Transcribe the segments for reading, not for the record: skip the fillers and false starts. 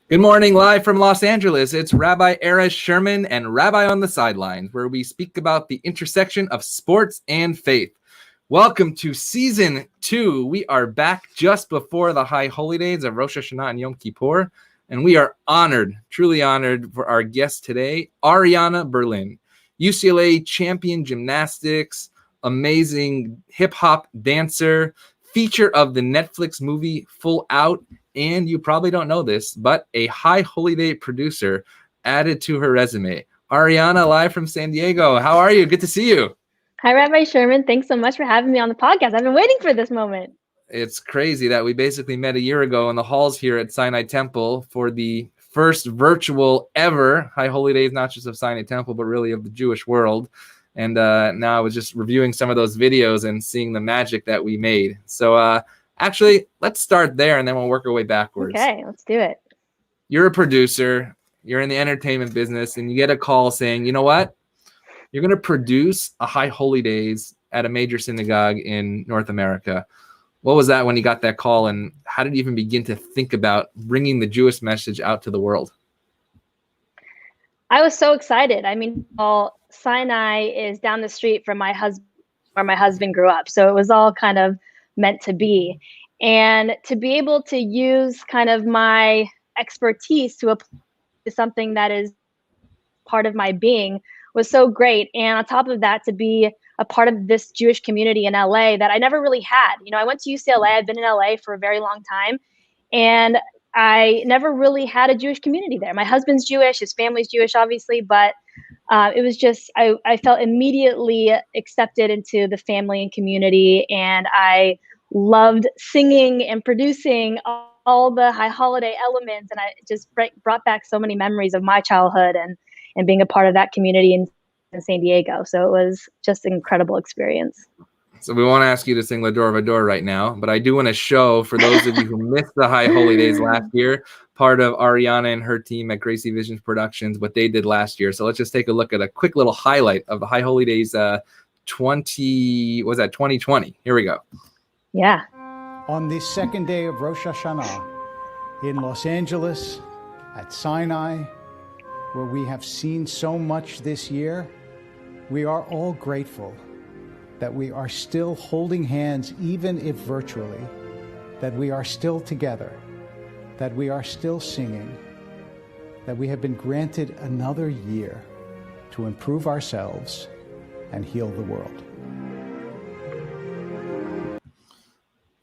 Good morning, live from Los Angeles. It's Rabbi Ariana Sherman and Rabbi on the Sidelines, where we speak about the intersection of sports and faith. Welcome to Season 2. We are back just before the high holy days of Rosh Hashanah and Yom Kippur, and we are honored, truly honored, for our guest today, Ariana Berlin, UCLA champion gymnastics, amazing hip-hop dancer, feature of the Netflix movie Full Out, and you probably don't know this, but a high holy day producer added to her resume. Ariana, live from San Diego. How are you? Good to see you. Hi, Rabbi Sherman. Thanks so much for having me on the podcast. I've been waiting for this moment. It's crazy that we basically met a year ago in the halls here at Sinai Temple for the first virtual ever high holy days, not just of Sinai Temple, but really of the Jewish world. And now I was just reviewing some of those videos and seeing the magic that we made. So actually, let's start there and then we'll work our way backwards. Okay, let's do it. You're a producer, you're in the entertainment business, and you get a call saying, you know what? You're going to produce a high holy days at a major synagogue in North America. What was that when you got that call, and how did you even begin to think about bringing the Jewish message out to the world? I was so excited. I mean, Sinai is down the street from where my husband grew up. So it was all kind of meant to be. And to be able to use kind of my expertise to apply to something that is part of my being was so great. And on top of that, to be a part of this Jewish community in LA that I never really had. You know, I went to UCLA. I've been in LA for a very long time. And I never really had a Jewish community there. My husband's Jewish, his family's Jewish, obviously, but it was just, I felt immediately accepted into the family and community. And I loved singing and producing all the high holiday elements. And I just brought back so many memories of my childhood and being a part of that community in San Diego. So it was just an incredible experience. So we won't ask you to sing L'Ador Vador right now, but I do want to show, for those of you who missed the High Holy Days last year, part of Ariana and her team at Gracie Visions Productions, what they did last year. So let's just take a look at a quick little highlight of the High Holy Days 2020. Here we go. Yeah. On this second day of Rosh Hashanah in Los Angeles at Sinai, where we have seen so much this year, we are all grateful that we are still holding hands, even if virtually, that we are still together, that we are still singing, that we have been granted another year to improve ourselves and heal the world.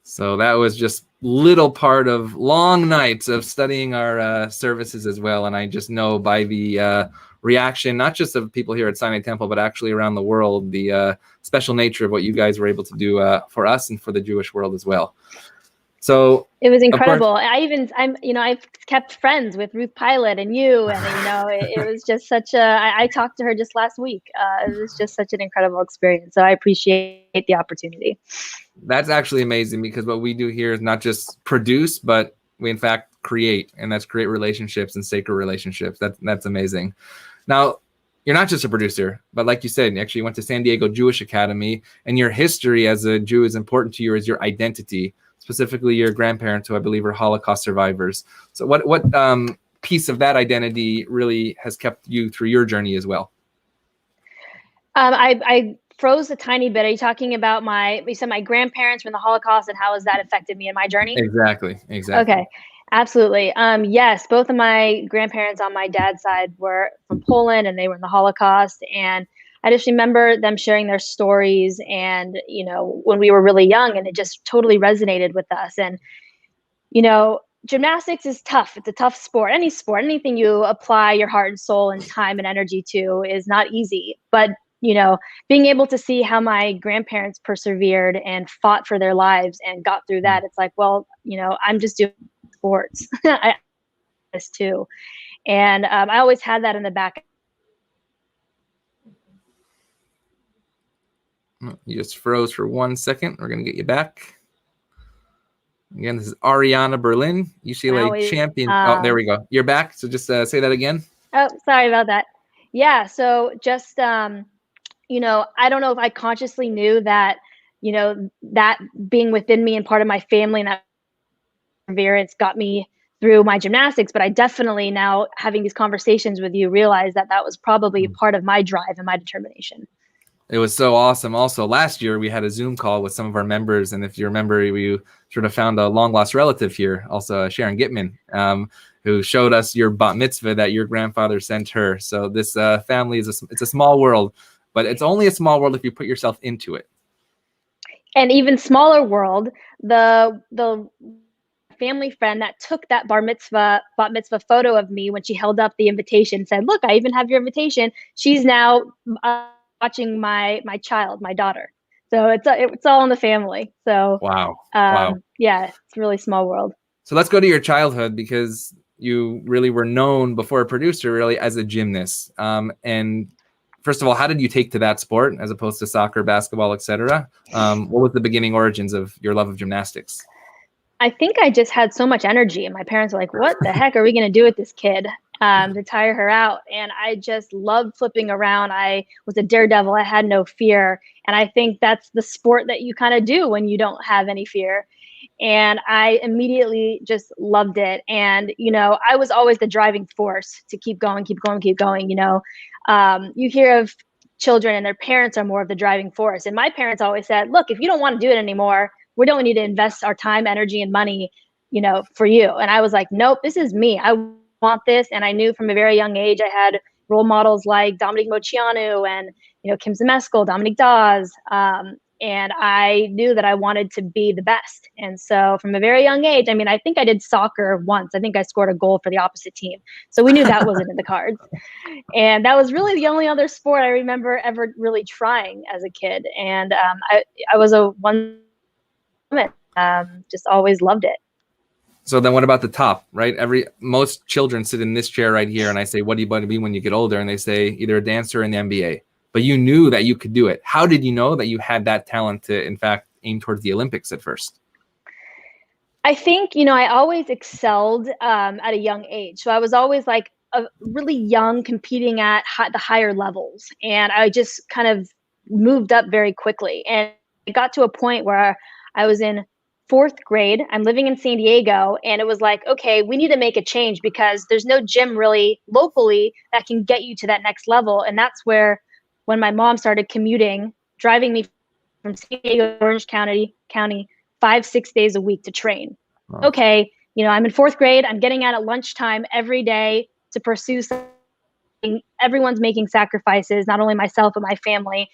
So that was just little part of long nights of studying our services as well. And I just know by the reaction, not just of people here at Sinai Temple, but actually around the world, the special nature of what you guys were able to do for us and for the Jewish world as well. So it was incredible. I've kept friends with Ruth Pilot and you, and it was just such I talked to her just last week. It was just such an incredible experience. So I appreciate the opportunity. That's actually amazing, because what we do here is not just produce, but we in fact create, and that's create relationships and sacred relationships. That's amazing. Now, you're not just a producer, but like you said, actually you went to San Diego Jewish Academy, and your history as a Jew is important to you as your identity, specifically your grandparents, who I believe are Holocaust survivors. So what piece of that identity really has kept you through your journey as well? I froze a tiny bit. Are you talking about you said my grandparents were in the Holocaust and how has that affected me in my journey? Exactly. Okay. Absolutely. Yes, both of my grandparents on my dad's side were from Poland, and they were in the Holocaust. And I just remember them sharing their stories, and, when we were really young, and it just totally resonated with us. And, gymnastics is tough. It's a tough sport. Any sport, anything you apply your heart and soul and time and energy to is not easy. But, being able to see how my grandparents persevered and fought for their lives and got through that, it's like, well, I'm just doing sports. I this too. And I always had that in the back. You just froze for 1 second. We're going to get you back. Again, this is Ariana Berlin, UCLA champion. Oh, there we go. You're back. So just say that again. Oh, sorry about that. Yeah. So just, I don't know if I consciously knew that, that being within me and part of my family and that perseverance got me through my gymnastics, but I definitely, now having these conversations with you, realize that that was probably part of my drive and my determination. It was so awesome. Also, last year we had a Zoom call with some of our members, and if you remember, we sort of found a long lost relative here, also Sharon Gitman, who showed us your bat mitzvah that your grandfather sent her. So this family is it's a small world, but it's only a small world if you put yourself into it. And even smaller world, the family friend that took that bat mitzvah photo of me when she held up the invitation, said, "Look, I even have your invitation." She's now watching my child, my daughter. So it's all in the family. So wow. Yeah, it's a really small world. So let's go to your childhood, because you really were known before a producer really as a gymnast. And first of all, how did you take to that sport as opposed to soccer, basketball, etc.? What was the beginning origins of your love of gymnastics? I think I just had so much energy, and my parents were like, "What the heck are we going to do with this kid to tire her out?" And I just loved flipping around. I was a daredevil. I had no fear. And I think that's the sport that you kind of do when you don't have any fear. And I immediately just loved it. And, I was always the driving force to keep going. You hear of children and their parents are more of the driving force. And my parents always said, "Look, if you don't want to do it anymore, we don't need to invest our time, energy, and money, for you." And I was like, "Nope, this is me. I want this." And I knew from a very young age, I had role models like Dominique Moceanu and, Kim Zmeskal, Dominique Dawes. And I knew that I wanted to be the best. And so from a very young age, I think I did soccer once. I think I scored a goal for the opposite team. So we knew that wasn't in the cards. And that was really the only other sport I remember ever really trying as a kid. And I was a one woman, just always loved it. So then what about the top, right? Most children sit in this chair right here, and I say, "What do you want to be when you get older?" And they say either a dancer or in the NBA. But you knew that you could do it. How did you know that you had that talent to, in fact, aim towards the Olympics at first? I think, I always excelled at a young age. So I was always like a really young, competing at the higher levels. And I just kind of moved up very quickly. And it got to a point where I was in 4th grade. I'm living in San Diego. And it was like, okay, we need to make a change, because there's no gym really locally that can get you to that next level. And that's where, when my mom started commuting, driving me from San Diego, Orange County, 5-6 days a week to train. Wow. Okay, I'm in 4th grade. I'm getting out at lunchtime every day to pursue something. Everyone's making sacrifices, not only myself but my family.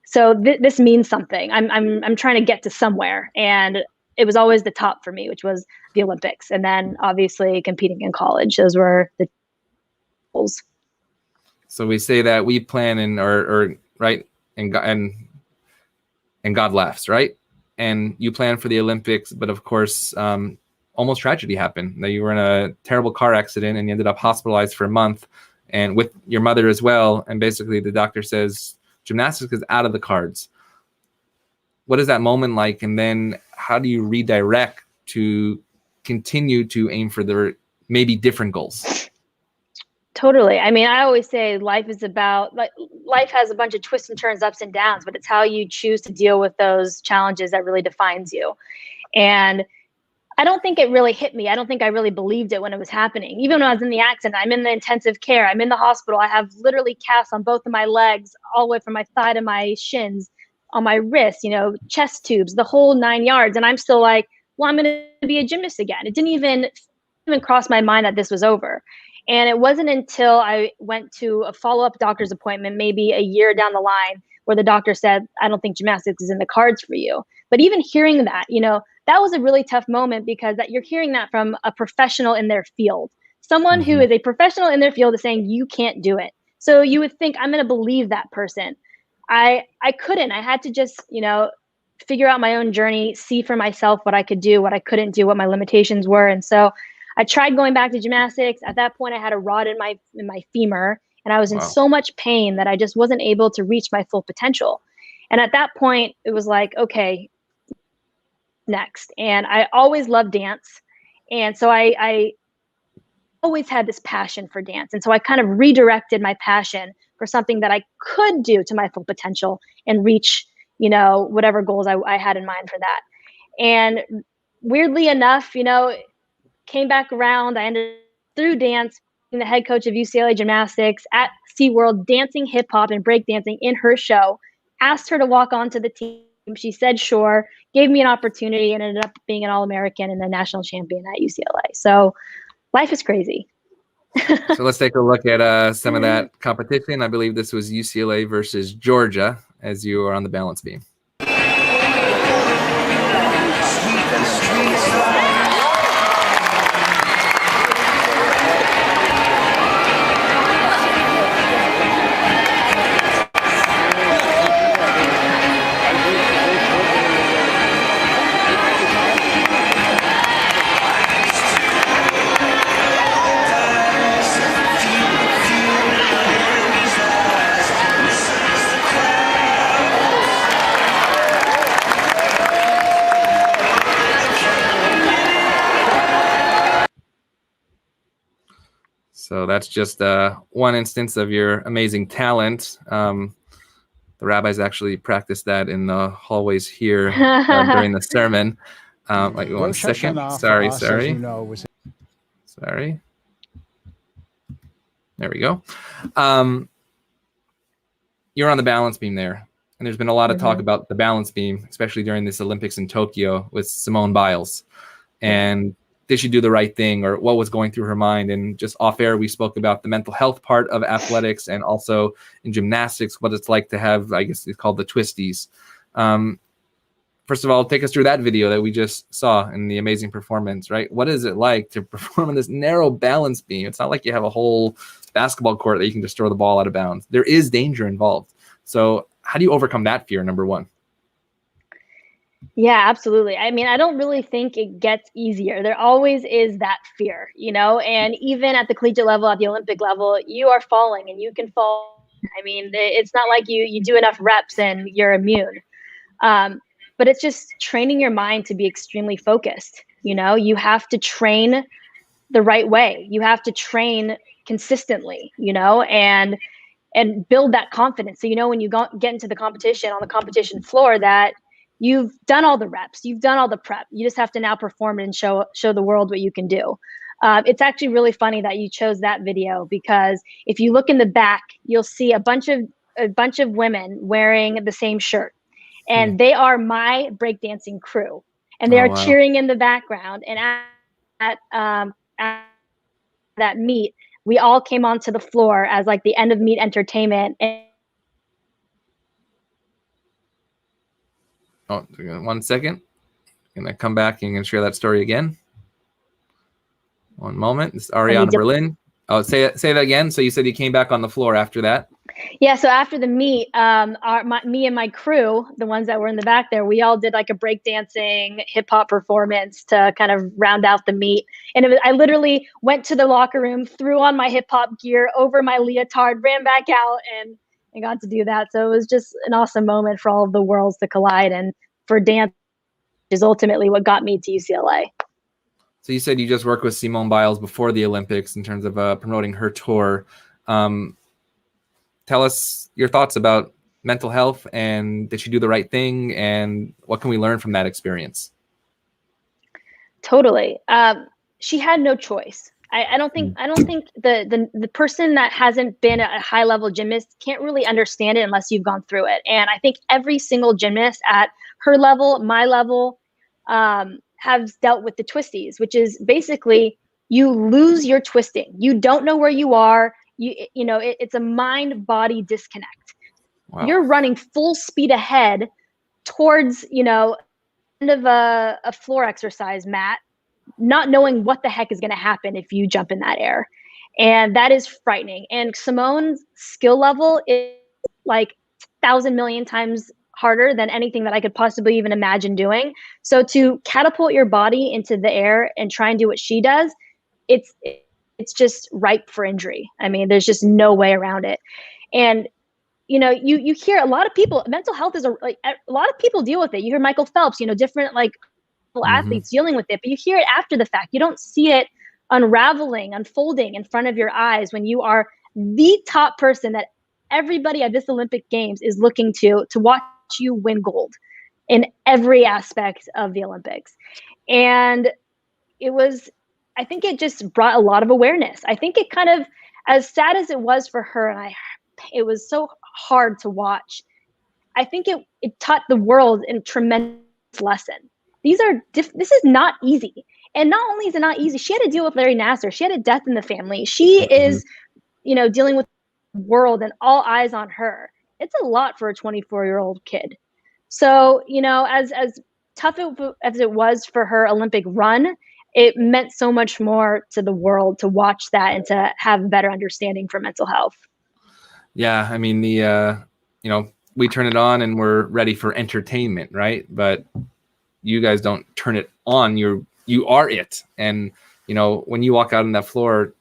So this means something. I'm trying to get to somewhere, and it was always the top for me, which was the Olympics, and then obviously competing in college. Those were the goals. So we say that we plan or right, and God laughs, right? And you plan for the Olympics, but of course, almost tragedy happened. That you were in a terrible car accident and you ended up hospitalized for a month, and with your mother as well. And basically, the doctor says gymnastics is out of the cards. What is that moment like? And then how do you redirect to continue to aim for the maybe different goals? Totally. I always say life has a bunch of twists and turns, ups and downs, but it's how you choose to deal with those challenges that really defines you. And I don't think it really hit me. I don't think I really believed it when it was happening. Even when I was in the accident, I'm in the intensive care. I'm in the hospital. I have literally casts on both of my legs, all the way from my thigh to my shins, on my wrists, chest tubes, the whole 9 yards. And I'm still like, well, I'm going to be a gymnast again. It didn't even cross my mind that this was over. And it wasn't until I went to a follow-up doctor's appointment, maybe a year down the line, where the doctor said, "I don't think gymnastics is in the cards for you." But even hearing that, that was a really tough moment, because that you're hearing that from a professional in their field. Someone who is a professional in their field is saying you can't do it. So you would think, I'm going to believe that person. I couldn't. I had to just, figure out my own journey, see for myself what I could do, what I couldn't do, what my limitations were. And so I tried going back to gymnastics. At that point, I had a rod in my femur, and I was in so much pain that I just wasn't able to reach my full potential. And at that point, it was like, okay, next. And I always loved dance. And so I always had this passion for dance. And so I kind of redirected my passion for something that I could do to my full potential and reach, whatever goals I had in mind for that. And weirdly enough, came back around. I ended through dance, being the head coach of UCLA gymnastics at SeaWorld, dancing hip hop and breakdancing in her show. Asked her to walk onto the team. She said sure, gave me an opportunity, and ended up being an All-American and a national champion at UCLA. So life is crazy. So let's take a look at some of that competition. I believe this was UCLA versus Georgia as you are on the balance beam. So that's just one instance of your amazing talent. The rabbis actually practiced that in the hallways here during the sermon. Like 1 second. Sorry. Sorry. There we go. You're on the balance beam there. And there's been a lot of talk about the balance beam, especially during this Olympics in Tokyo with Simone Biles. And did she do the right thing, or what was going through her mind? And just off air, we spoke about the mental health part of athletics and also in gymnastics, what it's like to have, I guess it's called the twisties. First of all, take us through that video that we just saw in the amazing performance, right? What is it like to perform on this narrow balance beam? It's not like you have a whole basketball court that you can just throw the ball out of bounds. There is danger involved. So how do you overcome that fear, number one? Yeah, absolutely. I mean, I don't really think it gets easier. There always is that fear, you know, and even at the collegiate level, at the Olympic level, you are falling and you can fall. I mean, it's not like you do enough reps and you're immune. But it's just training your mind to be extremely focused. You know, you have to train the right way. You have to train consistently, you know, and build that confidence. So, you know, when you get into the competition on the competition floor, that you've done all the reps, you've done all the prep. You just have to now perform it and show the world what you can do. It's actually really funny that you chose that video, because if you look in the back, you'll see a bunch of women wearing the same shirt, and they are my breakdancing crew, and they are cheering in the background. And at that meet, we all came onto the floor as like the end of meet entertainment. Oh, 1 second. I'm going to come back and share that story again. One moment. This is Ariana Berlin. Oh, say that again. So you said you came back on the floor after that? Yeah, so after the meet, me and my crew, the ones that were in the back there, we all did like a breakdancing hip hop performance to kind of round out the meet. And I literally went to the locker room, threw on my hip hop gear over my leotard, ran back out, and got to do that. So it was just an awesome moment for all of the worlds to collide, and for dance, which is ultimately what got me to UCLA. So you said you just worked with Simone Biles before the Olympics in terms of promoting her tour. Tell us your thoughts about mental health, and did she do the right thing, and what can we learn from that experience? Totally. She had no choice. I don't think the person that hasn't been a high level gymnast can't really understand it unless you've gone through it. And I think every single gymnast at her level, my level, has dealt with the twisties, which is basically you lose your twisting. You don't know where you are. You know, it's a mind-body disconnect. Wow. You're running full speed ahead towards, you know, end of a floor exercise mat, not knowing what the heck is going to happen if you jump in that air. And that is frightening. And Simone's skill level is like 1,000 million times harder than anything that I could possibly even imagine doing. So to catapult your body into the air and try and do what she does, it's just ripe for injury. I mean, there's just no way around it. And you know, you hear a lot of people, mental health is a lot of people deal with it. You hear Michael Phelps, you know, different like athletes dealing with it, but you hear it after the fact. You don't see it unraveling, unfolding in front of your eyes when you are the top person that everybody at this Olympic Games is looking to watch you win gold in every aspect of the Olympics. And it was I think it just brought a lot of awareness. I think it kind of, as sad as it was for her, and it was so hard to watch. I think it taught the world a tremendous lesson. This is not easy. And not only is it not easy, she had to deal with Larry Nassar. She had a death in the family. She is, dealing with the world and all eyes on her. It's a lot for a 24-year-old kid. So, as tough as it was for her Olympic run, it meant so much more to the world to watch that and to have a better understanding for mental health. Yeah, I mean, we turn it on and we're ready for entertainment, right? But you guys don't turn it on. You are it. And, when you walk out on that floor,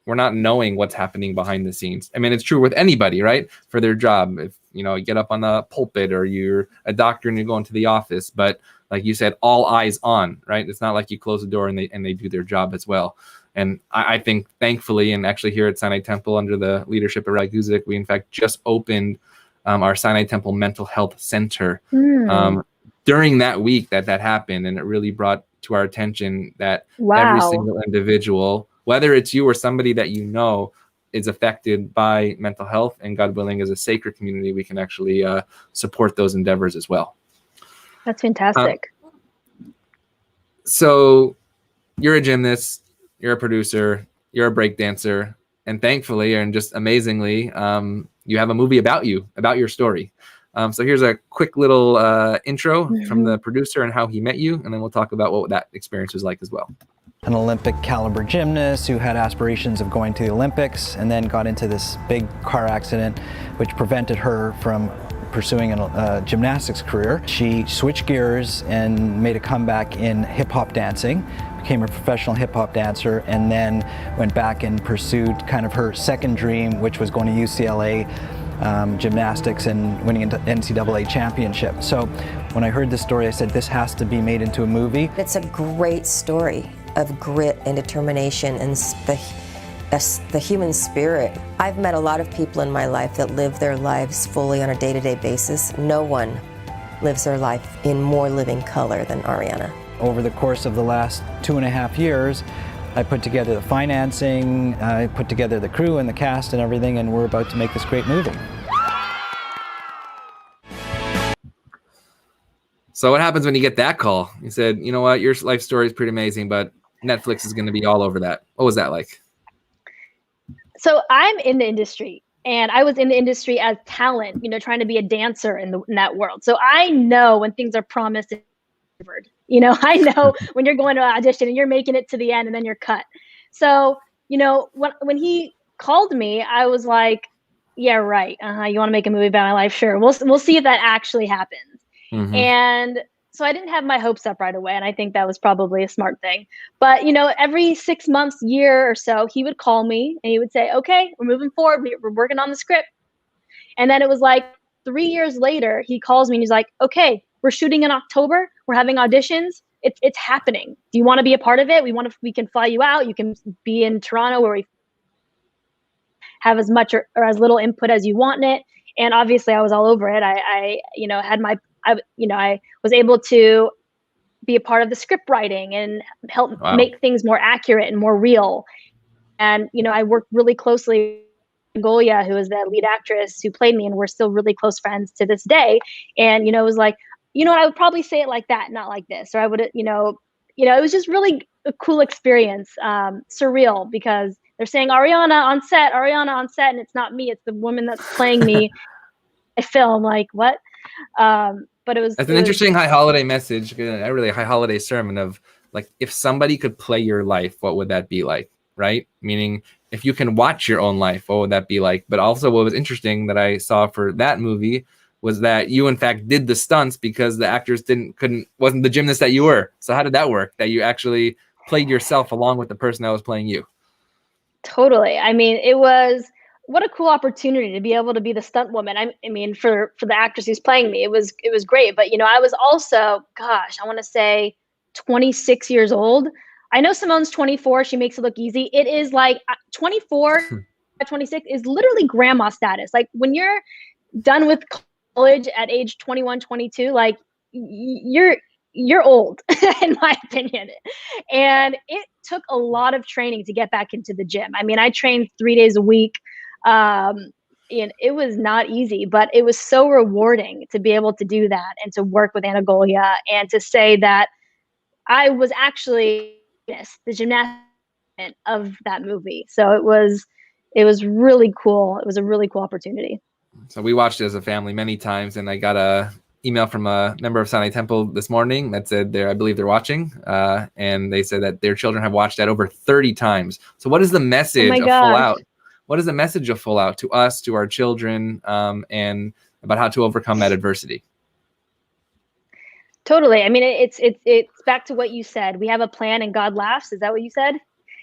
we're not knowing what's happening behind the scenes. I mean, it's true with anybody, right? For their job. If, you get up on the pulpit or you're a doctor and you're going to the office, but like you said, all eyes on, right? It's not like you close the door and they do their job as well. And I think thankfully, and actually here at Sinai Temple under the leadership of Rabbi Guzik, we in fact just opened our Sinai Temple Mental Health Center during that week that happened. And it really brought to our attention that every single individual, whether it's you or somebody that is affected by mental health, and God willing, as a sacred community, we can actually support those endeavors as well. That's fantastic. So you're a gymnast, you're a producer, you're a breakdancer, and thankfully, and just amazingly, you have a movie about your story. So here's a quick little intro from the producer and how he met you, and then we'll talk about what that experience was like as well. An Olympic caliber gymnast who had aspirations of going to the Olympics and then got into this big car accident which prevented her from pursuing a gymnastics career. She switched gears and made a comeback in hip-hop dancing, became a professional hip-hop dancer, and then went back and pursued kind of her second dream, which was going to UCLA gymnastics and winning an NCAA championship. So when I heard this story, I said, this has to be made into a movie. It's a great story of grit and determination and the human spirit. I've met a lot of people in my life that live their lives fully on a day-to-day basis. No one lives their life in more living color than Ariana. Over the course of the last 2.5 years, I put together the financing, I put together the crew and the cast and everything, and we're about to make this great movie. So what happens when you get that call? You said, you know what, your life story is pretty amazing, but Netflix is going to be all over that. What was that like? So I'm in the industry, and I was in the industry as talent, trying to be a dancer in that world. So I know when things are promised and delivered. I know when you're going to an audition and you're making it to the end and then you're cut. So, when he called me, I was like, yeah, right. You want to make a movie about my life? Sure. We'll see if that actually happens. Mm-hmm. And so I didn't have my hopes up right away. And I think that was probably a smart thing. But, every 6 months, year or so, he would call me and he would say, okay, we're moving forward. We're working on the script. And then it was like 3 years later, he calls me and he's like, okay, we're shooting in October. We're having auditions. It's happening. Do you want to be a part of it? We can fly you out. You can be in Toronto where we have as much or as little input as you want in it. And obviously I was all over it. I was able to be a part of the script writing and help make things more accurate and more real. And, I worked really closely with Golia, who is the lead actress who played me, and we're still really close friends to this day. And, it was like, I would probably say it like that, not like this. Or I would, it was just really a cool experience, surreal, because they're saying Ariana on set, and it's not me. It's the woman that's playing me. I film like, what? But it was. That's an interesting high holiday message, a really high holiday sermon of like, if somebody could play your life, what would that be like? Right? Meaning, if you can watch your own life, what would that be like? But also what was interesting that I saw for that movie was that you in fact did the stunts because the actors wasn't the gymnast that you were. So how did that work? That you actually played yourself along with the person that was playing you? Totally. I mean, what a cool opportunity to be able to be the stunt woman. I mean, for the actress who's playing me, it was great. But, I was also, I want to say 26 years old. I know Simone's 24. She makes it look easy. It is like 24, 26 is literally grandma status. Like when you're done with college at age 21, 22, like you're you're old in my opinion. And it took a lot of training to get back into the gym. I mean, I trained 3 days a week. And it was not easy, but it was so rewarding to be able to do that and to work with Anagolia and to say that I was actually the gymnast of that movie. So it was really cool. It was a really cool opportunity. So we watched it as a family many times, and I got a email from a member of Sinai Temple this morning that said I believe they're watching, and they said that their children have watched that over 30 times. So what is the message of Full Out? What is the message of Full Out to us, to our children, and about how to overcome that adversity? Totally. I mean, it's back to what you said. We have a plan and God laughs. Is that what you said?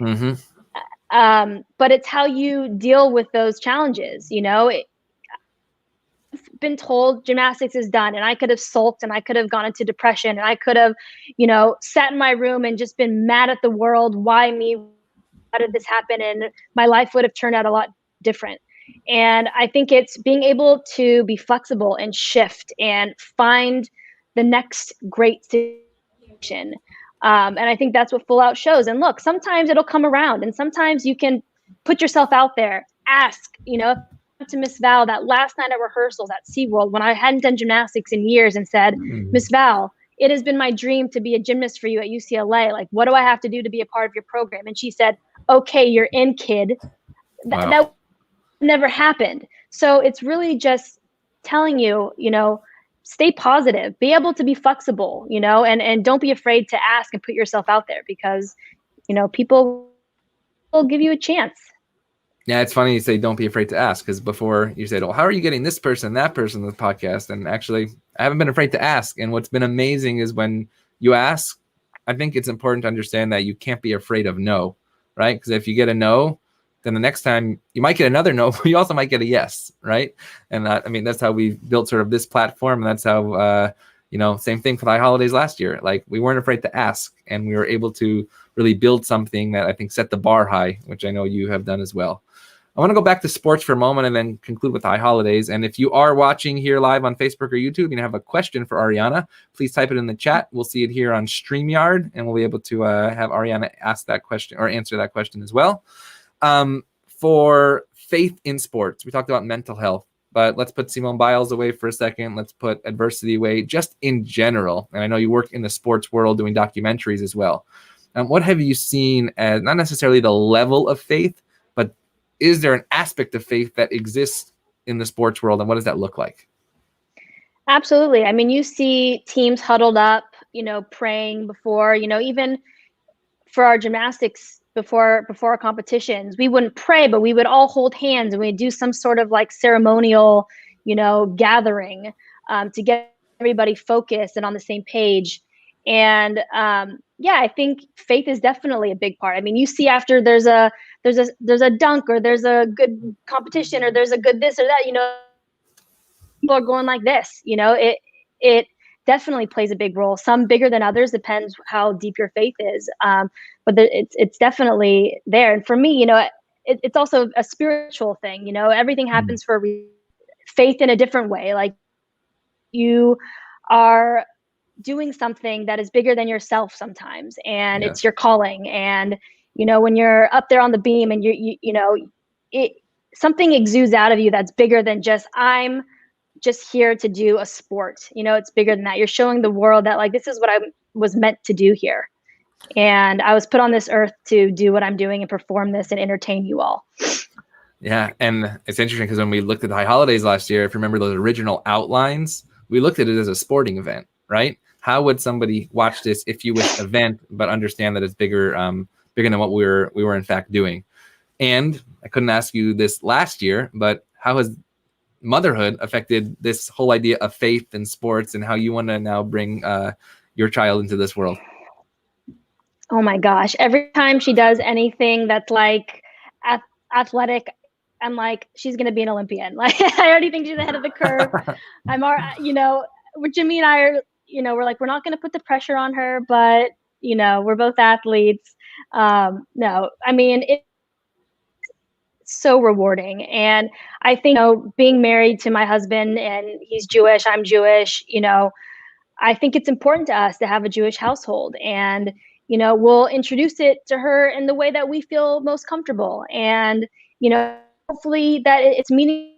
Mm-hmm. But it's how you deal with those challenges. You know, I've been told gymnastics is done, and I could have sulked, and I could have gone into depression, and I could have, you know, sat in my room and just been mad at the world. Why me? How did this happen? And my life would have turned out a lot different. And I think it's being able to be flexible and shift and find the next great situation. And I think that's what Full Out shows. And look, sometimes it'll come around, and sometimes you can put yourself out there, ask, you know, to Miss Val that last night at rehearsals at SeaWorld when I hadn't done gymnastics in years and said, Miss Val, it has been my dream to be a gymnast for you at UCLA. Like, what do I have to do to be a part of your program? And she said, okay, you're in, kid. Wow. That never happened. So it's really just telling you, you know, stay positive, be able to be flexible, you know, and don't be afraid to ask and put yourself out there, because, you know, people will give you a chance. Yeah, it's funny you say don't be afraid to ask, because before you said, well, how are you getting this person, that person, the podcast? And actually, I haven't been afraid to ask. And what's been amazing is when you ask, I think it's important to understand that you can't be afraid of no, right? Because if you get a no, then the next time you might get another no, but you also might get a yes, right? And I mean, that's how we built sort of this platform. And that's how, you know, same thing for the holidays last year. Like, we weren't afraid to ask, and we were able to really build something that I think set the bar high, which I know you have done as well. I want to go back to sports for a moment and then conclude with high holidays. And if you are watching here live on Facebook or YouTube and you have a question for Ariana, please type it in the chat. We'll see it here on StreamYard, and we'll be able to have Ariana ask that question or answer that question as well. For faith in sports, we talked about mental health, but let's put Simone Biles away for a second. Let's put adversity away, just in general. And I know you work in the sports world doing documentaries as well. What have you seen as not necessarily the level of faith, but is there an aspect of faith that exists in the sports world, and what does that look like? Absolutely. I mean, you see teams huddled up, you know, praying before, you know, even for our gymnastics before our competitions, we wouldn't pray, but we would all hold hands and we'd do some sort of like ceremonial, you know, gathering to get everybody focused and on the same page. And yeah, I think faith is definitely a big part. I mean, you see after there's a dunk, or there's a good competition, or there's a good this or that, you know, people are going like this, you know, it definitely plays a big role. Some bigger than others, depends how deep your faith is. But it's definitely there. And for me, you know, it's also a spiritual thing. You know, everything happens for faith in a different way. Like, you are doing something that is bigger than yourself sometimes, and it's your calling. And, you know, when you're up there on the beam and you know, something exudes out of you that's bigger than just, I'm just here to do a sport. You know, it's bigger than that. You're showing the world that, like, this is what I was meant to do here. And I was put on this earth to do what I'm doing and perform this and entertain you all. Yeah. And it's interesting because when we looked at the high holidays last year, if you remember those original outlines, we looked at it as a sporting event, right? How would somebody watch this, if you wish, event, but understand that it's bigger than what we were in fact doing? And I couldn't ask you this last year, but how has motherhood affected this whole idea of faith in sports, and how you want to now bring your child into this world? Oh my gosh. Every time she does anything that's like athletic, I'm like, she's going to be an Olympian. Like, I already think she's ahead of the curve. You know, Jimmy and I are, you know, we're like, we're not going to put the pressure on her, but, you know, we're both athletes. No, I mean, it's so rewarding. And I think, you know, being married to my husband, and he's Jewish, I'm Jewish, you know, I think it's important to us to have a Jewish household, and we'll introduce it to her in the way that we feel most comfortable, and hopefully that it's meaning.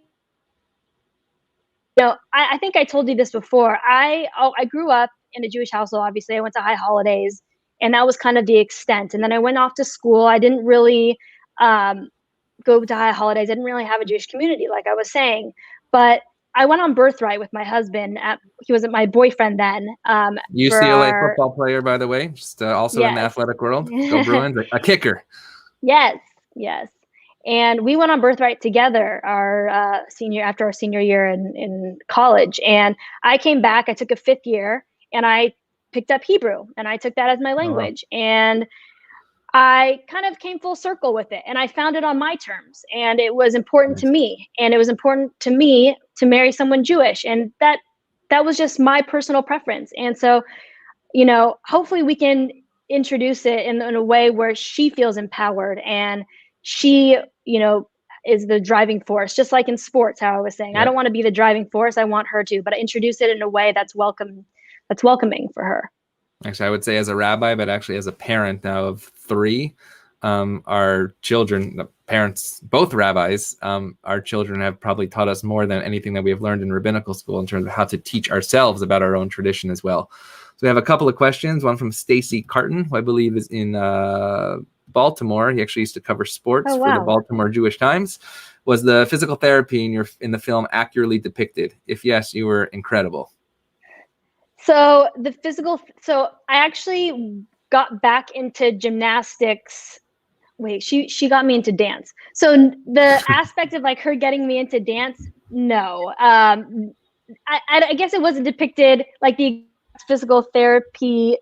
I think I told you this before. I grew up in a Jewish household. Obviously, I went to High Holidays, and that was kind of the extent. And then I went off to school. I didn't really go to High Holidays. I didn't really have a Jewish community, like I was saying. But I went on birthright with my husband. He was my boyfriend then. UCLA football player, by the way, just also in the athletic world. Go Bruins, a kicker. Yes. And we went on birthright together after our senior year in college. And I came back, I took a 5th year, and I picked up Hebrew, and I took that as my language. Oh, wow. And I kind of came full circle with it, and I found it on my terms, and it was important to me. And it was important to me to marry someone Jewish. And that was just my personal preference. And so, hopefully we can introduce it in a way where she feels empowered, and she, is the driving force, just like in sports, how I was saying. Yep. I don't want to be the driving force. I want her to, but I introduce it in a way that's welcoming for her. Actually, I would say as a rabbi, but actually as a parent now of 3, our children, the parents, both rabbis, our children have probably taught us more than anything that we have learned in rabbinical school in terms of how to teach ourselves about our own tradition as well. So we have a couple of questions, one from Stacy Carton, who I believe is in Baltimore. He actually used to cover sports for the Baltimore Jewish Times. Was the physical therapy in the film accurately depicted? If yes, you were incredible. So I actually got back into gymnastics. Wait, she got me into dance. So the aspect of like her getting me into dance, no. I guess it wasn't depicted like the physical therapy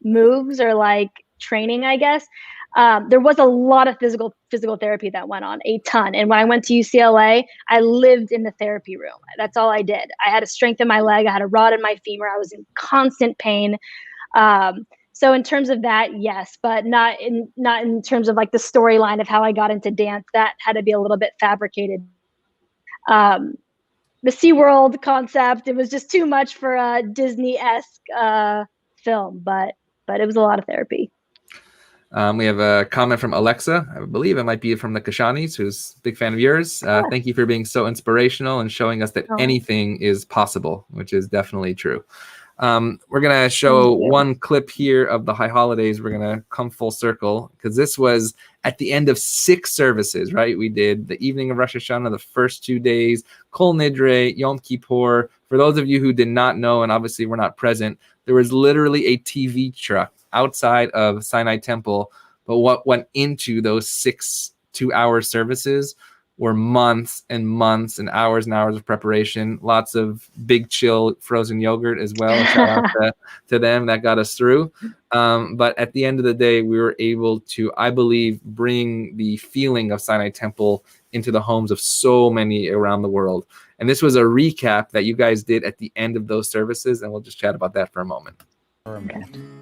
moves or like training, I guess. There was a lot of physical therapy that went on, a ton. And when I went to UCLA, I lived in the therapy room. That's all I did. I had a strength in my leg. I had a rod in my femur. I was in constant pain. So in terms of that, yes, but not in terms of like the storyline of how I got into dance. That had to be a little bit fabricated. The SeaWorld concept, it was just too much for a Disney-esque film, but it was a lot of therapy. We have a comment from Alexa. I believe it might be from the Kashanis, who's a big fan of yours. Thank you for being so inspirational and showing us that anything is possible, which is definitely true. We're going to show one clip here of the High Holidays. We're going to come full circle because this was at the end of 6 services, right? We did the evening of Rosh Hashanah, the first 2 days, Kol Nidre, Yom Kippur. For those of you who did not know, and obviously were not present, there was literally a TV truck outside of Sinai Temple, but what went into those 6 2-hour services were months and months and hours of preparation, lots of Big Chill frozen yogurt as well. Shout out to them, that got us through. But at the end of the day, we were able to, I believe, bring the feeling of Sinai Temple into the homes of so many around the world. And this was a recap that you guys did at the end of those services, and we'll just chat about that for a moment.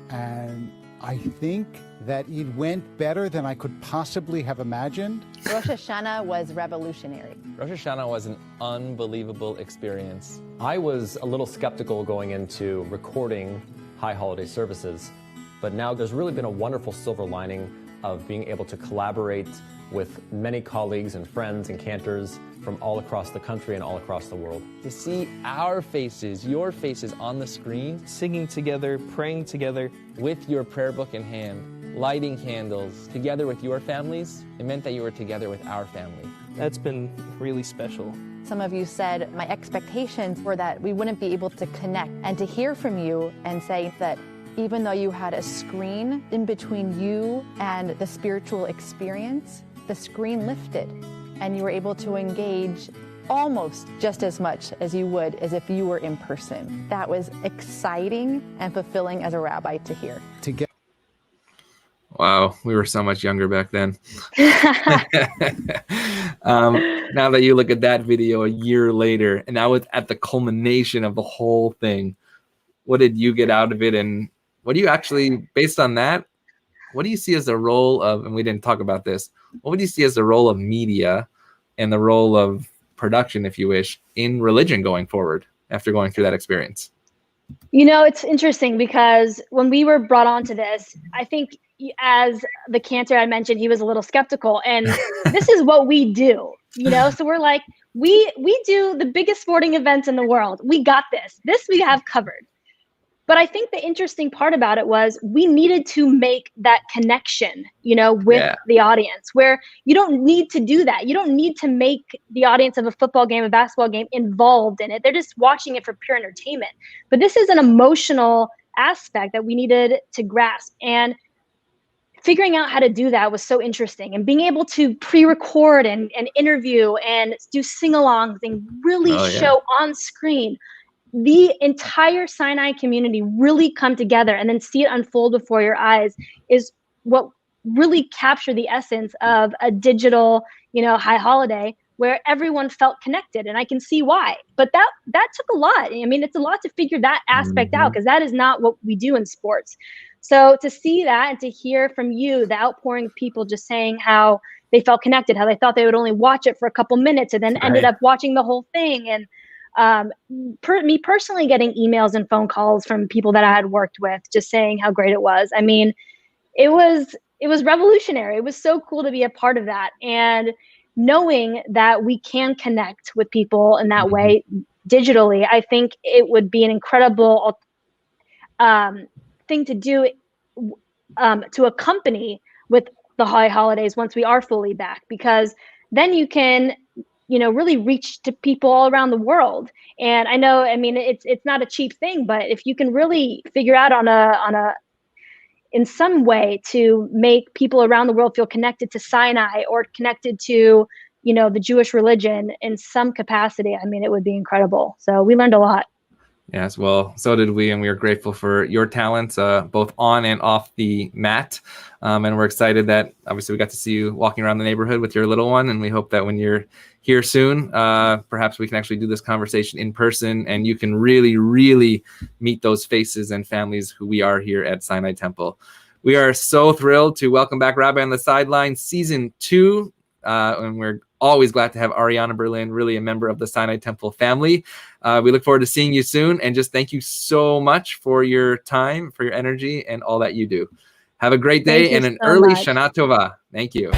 And I think that it went better than I could possibly have imagined. Rosh Hashanah was revolutionary. Rosh Hashanah was an unbelievable experience. I was a little skeptical going into recording High Holiday services, but now there's really been a wonderful silver lining of being able to collaborate with many colleagues and friends and cantors from all across the country and all across the world. To see our faces, your faces on the screen, singing together, praying together, with your prayer book in hand, lighting candles, together with your families, it meant that you were together with our family. That's been really special. Some of you said my expectations were that we wouldn't be able to connect, and to hear from you and say that even though you had a screen in between you and the spiritual experience, the screen lifted and you were able to engage almost just as much as you would as if you were in person. That was exciting and fulfilling as a rabbi to hear. Wow, we were so much younger back then. Now that you look at that video a year later, and now it's at the culmination of the whole thing, what did you get out of it? And what do you actually, based on that, what do you see as the role of, and we didn't talk about this, what would you see as the role of media and the role of production, if you wish, in religion going forward after going through that experience? You know, it's interesting because when we were brought onto this, I think as the cancer I mentioned, he was a little skeptical, and this is what we do, you know? So we're like, we do the biggest sporting events in the world. We got this. This we have covered. But I think the interesting part about it was we needed to make that connection, you know, with the audience, where you don't need to do that. You don't need to make the audience of a football game, a basketball game involved in it. They're just watching it for pure entertainment. But this is an emotional aspect that we needed to grasp. And figuring out how to do that was so interesting, and being able to pre-record and interview and do sing-alongs and really show on screen the entire Sinai community really come together and then see it unfold before your eyes is what really captured the essence of a digital, you know, high holiday where everyone felt connected. And I can see why, but that took a lot. I mean, it's a lot to figure that aspect out, because that is not what we do in sports. So to see that and to hear from you, the outpouring of people just saying how they felt connected, how they thought they would only watch it for a couple minutes and then ended up watching the whole thing. And me personally getting emails and phone calls from people that I had worked with just saying how great it was. I mean, it was revolutionary. It was so cool to be a part of that. And knowing that we can connect with people in that way digitally, I think it would be an incredible thing to do to accompany with the high holidays once we are fully back, because then you can, you know, really reach to people all around the world. And I know, I mean, it's not a cheap thing, but if you can really figure out in some way to make people around the world feel connected to Sinai or connected to, you know, the Jewish religion in some capacity, I mean, it would be incredible. So we learned a lot. Yes, well, so did we, and we are grateful for your talents, both on and off the mat. And we're excited that obviously we got to see you walking around the neighborhood with your little one, and we hope that when you're here soon, perhaps we can actually do this conversation in person, and you can really, really meet those faces and families who we are here at Sinai Temple. We are so thrilled to welcome back Rabbi on the Sidelines Season 2, and we're always glad to have Ariana Berlin, really a member of the Sinai Temple family. We look forward to seeing you soon, and just thank you so much for your time, for your energy, and all that you do. Have a great day and an early Shana Tova. Thank you.